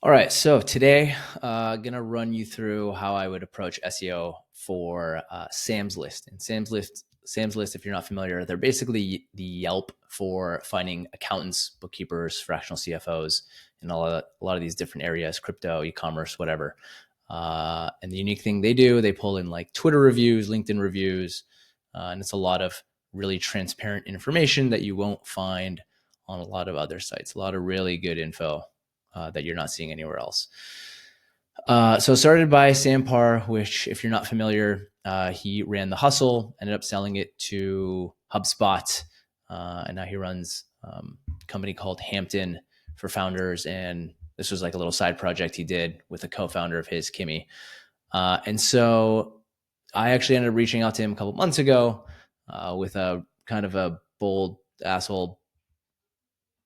All right, so today, gonna run you through how I would approach SEO for Sam's List. And Sam's List, if you're not familiar, they're basically the Yelp for finding accountants, bookkeepers, fractional CFOs, and a lot of these different areas, crypto, e-commerce, whatever. And the unique thing they do, they pull in like Twitter reviews, LinkedIn reviews, and it's a lot of really transparent information that you won't find on a lot of other sites. A lot of really good info that you're not seeing anywhere else. So started by Sam Parr, which if you're not familiar, he ran The Hustle, ended up selling it to HubSpot, and now he runs a company called Hampton for founders. And this was like a little side project he did with a co-founder of his, Kimi. And so I actually ended up reaching out to him a couple months ago with a kind of a bold asshole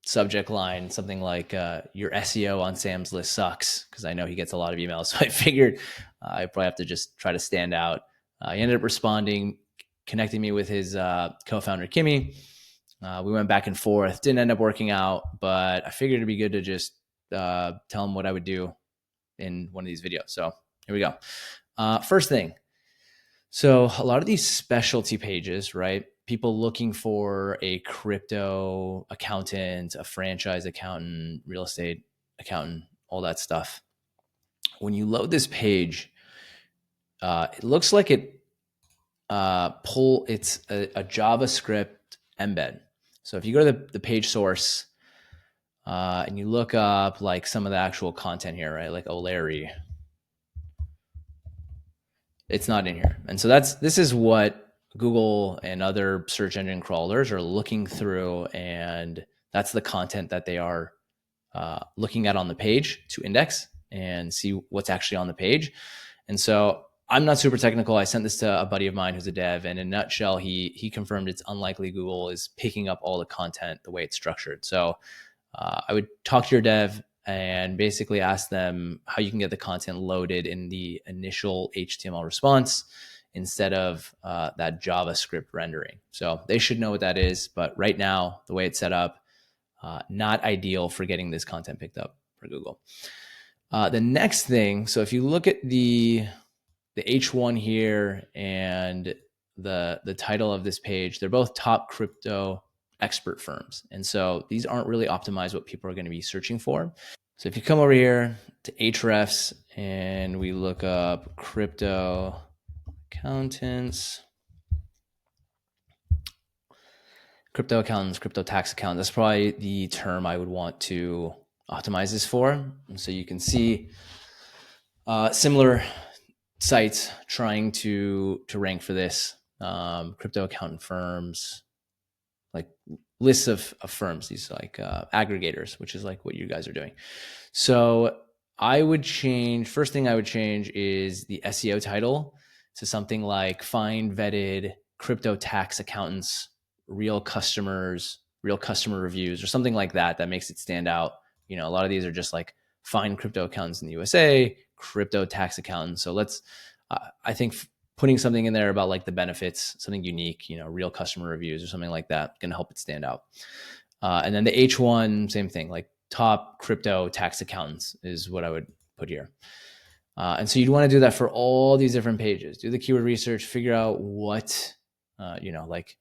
subject line, something like your SEO on Sam's List sucks, because I know he gets a lot of emails. So I figured I probably have to just try to stand out. He ended up responding, connecting me with his co-founder, Kimi. We went back and forth, didn't end up working out, but I figured it'd be good to just tell him what I would do in one of these videos. So here we go. First thing. So a lot of these specialty pages, right? People looking for a crypto accountant, a franchise accountant, real estate accountant, all that stuff. When you load this page, it looks like it's a JavaScript embed. So if you go to the page source and you look up like some of the actual content here, right? Like O'Leary, it's not in here. And so this is what Google and other search engine crawlers are looking through, and that's the content that they are looking at on the page to index and see what's actually on the page. And so I'm not super technical. I sent this to a buddy of mine who's a dev, and in a nutshell, he confirmed it's unlikely Google is picking up all the content the way it's structured. So I would talk to your dev and basically ask them how you can get the content loaded in the initial HTML response instead of that JavaScript rendering. So they should know what that is. But right now, the way it's set up, not ideal for getting this content picked up for Google. The next thing, so if you look at the H1 here and the title of this page, they're both top crypto expert firms. And so these aren't really optimized what people are going to be searching for. So if you come over here to Ahrefs and we look up crypto accountants, crypto tax accountants, that's probably the term I would want to optimize this for. And so you can see similar sites trying to rank for this, crypto accountant firms, like lists of firms, these like aggregators, which is like what you guys are doing. So I would change, first thing I would change is the SEO title to something like find vetted crypto tax accountants, real customer reviews, or something like that. That makes it stand out. You know, a lot of these are just like find crypto accountants in the USA, crypto tax accountants. So I think putting something in there about like the benefits, something unique, you know, real customer reviews or something like that, going to help it stand out. And then the H1, same thing, like top crypto tax accountants is what I would put here. And so you'd want to do that for all these different pages. Do the keyword research, figure out what, like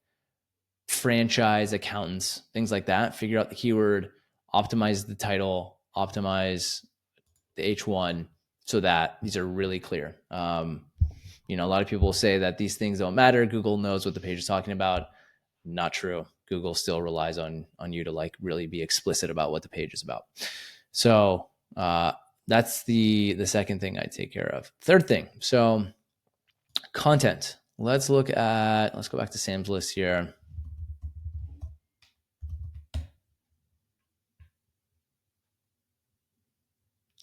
franchise accountants, things like that. Figure out the keyword, optimize the title, optimize the H1 so that these are really clear. A lot of people will say that these things don't matter. Google knows what the page is talking about. Not true. Google still relies on you to like really be explicit about what the page is about. So that's the second thing I take care of. Third thing, so content. Let's go back to Sam's List here.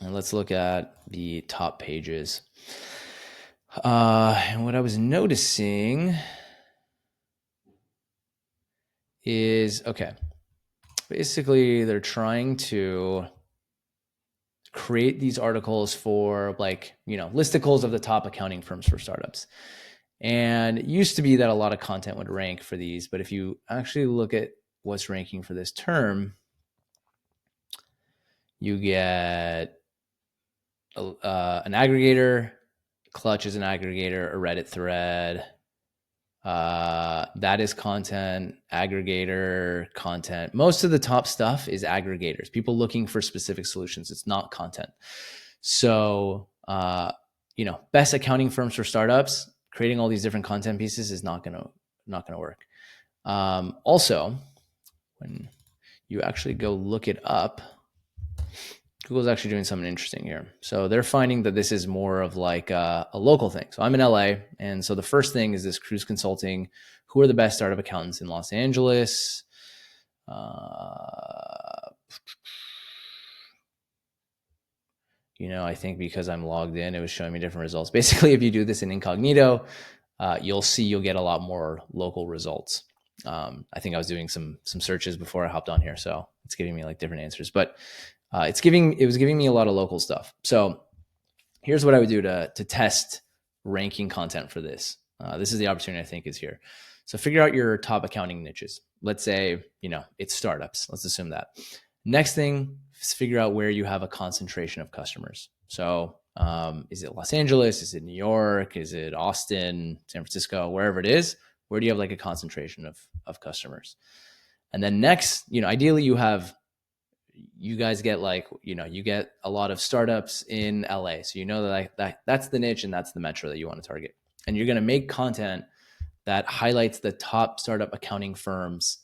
And let's look at the top pages. And what I was noticing is, basically they're trying to create these articles for like, listicles of the top accounting firms for startups. And it used to be that a lot of content would rank for these, but if you actually look at what's ranking for this term, you get an aggregator. Clutch is an aggregator, a Reddit thread. That is content, aggregator, content. Most of the top stuff is aggregators, people looking for specific solutions. It's not content. So, best accounting firms for startups, creating all these different content pieces is not going to work. Also, when you actually go look it up, Google's actually doing something interesting here. So they're finding that this is more of like a local thing. So I'm in LA. And so the first thing is this Cruise Consulting. Who are the best startup accountants in Los Angeles? I think because I'm logged in, it was showing me different results. Basically, if you do this in incognito, you'll get a lot more local results. I think I was doing some searches before I hopped on here, so it's giving me like different answers. But it was giving me a lot of local stuff. So here's what I would do to test ranking content for this. This is the opportunity I think is here. So figure out your top accounting niches. Let's say, it's startups. Let's assume that. Next thing is figure out where you have a concentration of customers. So is it Los Angeles? Is it New York? Is it Austin, San Francisco, wherever it is? Where do you have like a concentration of customers? And then next, ideally you guys get you get a lot of startups in LA. So that's the niche and that's the metro that you want to target. And you're going to make content that highlights the top startup accounting firms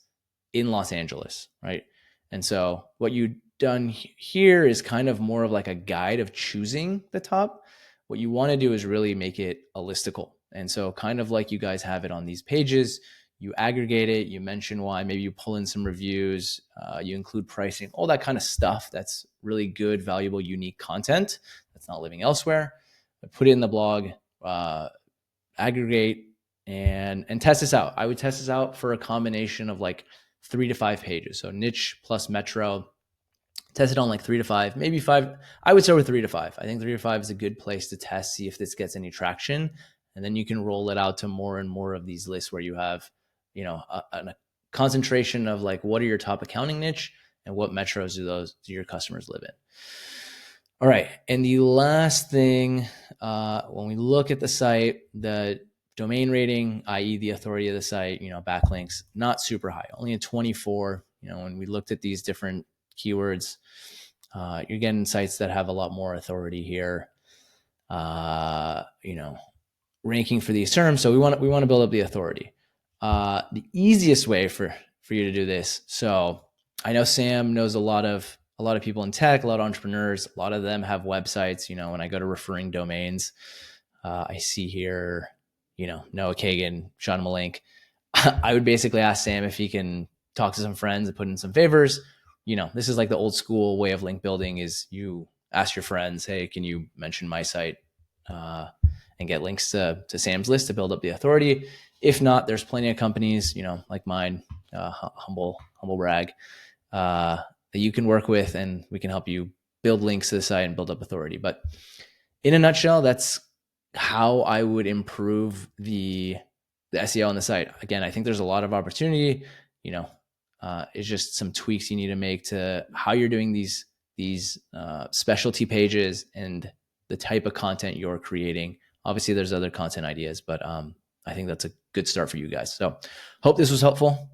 in Los Angeles, right? And so what you've done here is kind of more of like a guide of choosing the top. What you want to do is really make it a listicle. And so kind of like you guys have it on these pages, you aggregate it, you mention why, maybe you pull in some reviews, you include pricing, all that kind of stuff. That's really good, valuable, unique content that's not living elsewhere. Put it in the blog, aggregate, and test this out. I would test this out for a combination of like 3 to 5 pages. So niche plus metro, test it on like 3 to 5, maybe 5. I would start with 3 to 5. I think 3 to 5 is a good place to test, see if this gets any traction. And then you can roll it out to more and more of these lists where you have, a concentration of like, what are your top accounting niche and what metros do your customers live in? All right. And the last thing, when we look at the site, the domain rating, i.e. the authority of the site, backlinks, not super high, only a 24. When we looked at these different keywords, you're getting sites that have a lot more authority here, ranking for these terms. So we want to build up the authority. The easiest way for you to do this. So I know Sam knows a lot of people in tech, a lot of entrepreneurs. A lot of them have websites. When I go to referring domains, I see here, Noah Kagan, Sean Malink. I would basically ask Sam if he can talk to some friends and put in some favors. This is like the old school way of link building is you ask your friends, hey, can you mention my site and get links to Sam's list to build up the authority. If not, there's plenty of companies, like mine, humble brag, that you can work with and we can help you build links to the site and build up authority. But in a nutshell, that's how I would improve the SEO on the site. Again, I think there's a lot of opportunity, it's just some tweaks you need to make to how you're doing these specialty pages and the type of content you're creating. Obviously there's other content ideas, but I think that's a good start for you guys. So hope this was helpful.